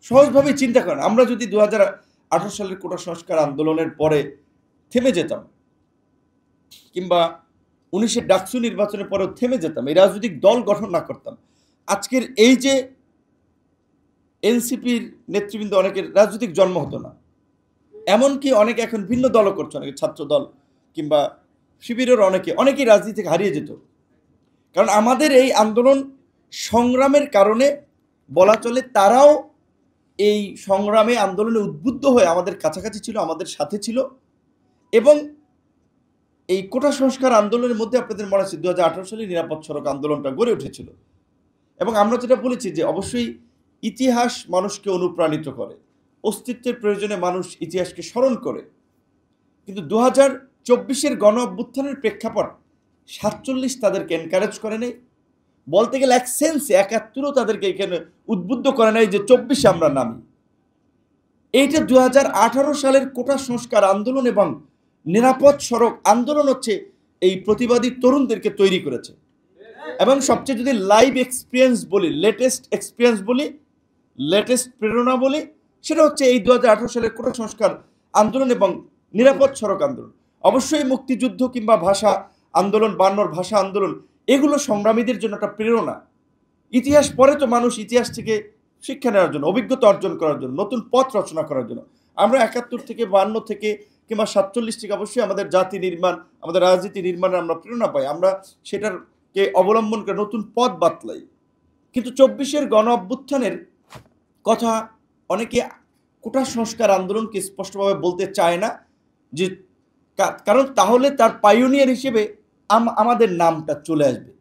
সহজভাবে চিন্তা করেন, আমরা যদি 2018 সালের কোটা সংস্কার আন্দোলনের পরে থেমে যেতাম, কিংবা 19-এর ডাকসু নির্বাচনের পরেও থেমে যেতাম, এই রাজনৈতিক দল গঠন না করতাম, আজকের এই যে এনসিপির নেতৃবৃন্দ অনেকের রাজনৈতিক জন্ম হতো না। এমনকি অনেকে এখন ভিন্ন দলও করছে, অনেকে ছাত্র দল কিংবা শিবিরের অনেকেই রাজনীতি থেকে হারিয়ে যেত। কারণ আমাদের এই আন্দোলন সংগ্রামের কারণে বলা চলে তারাও এই সংগ্রামে আন্দোলনে উদ্বুদ্ধ হয়ে আমাদের কাছাকাছি ছিল, আমাদের সাথে ছিল। এবং এই কোটা সংস্কার আন্দোলনের মধ্যে আপনাদের মনে আছে 2018 সালে নিরাপদ সড়ক আন্দোলনটা গড়ে উঠেছিল। এবং আমরা যেটা বলেছি যে অবশ্যই ইতিহাস মানুষকে অনুপ্রাণিত করে, অস্তিত্বের প্রয়োজনে মানুষ ইতিহাসকে স্মরণ করে। কিন্তু 2024-এর গণ অভ্যুত্থানের প্রেক্ষাপট 47 তাদেরকে এনকারেজ করে নাই, বলতে গেলে এক সেন্সে 71ও তাদেরকে এখানে উদ্বুদ্ধ করে নাই যে 24-এ আমরা নামি। এইটা 2018 সালের কোটা সংস্কার আন্দোলন এবং নিরাপদ সড়ক আন্দোলন হচ্ছে এই প্রতিবাদী তরুণদেরকে তৈরি করেছে। এবং সবচেয়ে যদি লাইভ এক্সপিরিয়েন্স বলি, লেটেস্ট এক্সপিরিয়েন্স বলি, লেটেস্ট প্রেরণা বলি, সেটা হচ্ছে এই 2018 সালের কোটা সংস্কার আন্দোলন এবং নিরাপদ সড়ক আন্দোলন। অবশ্যই মুক্তিযুদ্ধ কিংবা ভাষা আন্দোলন, 52-র ভাষা আন্দোলন, এগুলো সংগ্রামীদের জন্য একটা প্রেরণা। ইতিহাস পড়ে তো মানুষ ইতিহাস থেকে শিক্ষা নেওয়ার জন্য, অভিজ্ঞতা অর্জন করার জন্য, নতুন পথ রচনা করার জন্য। আমরা 71 থেকে 52 থেকে কিংবা 47 থেকে অবশ্যই আমাদের জাতি নির্মাণ, আমাদের রাজনীতি নির্মাণে আমরা প্রেরণা পাই, আমরা সেটারকে অবলম্বন করে নতুন পথ বাতলাই। কিন্তু 24-এর গণ অভ্যুত্থানের কথা অনেকে কোটা সংস্কার আন্দোলনকে স্পষ্টভাবে বলতে চায় না, যে কারণ তাহলে তার পাইওনিয়ার হিসেবে আমাদের নামটা চলে আসবে।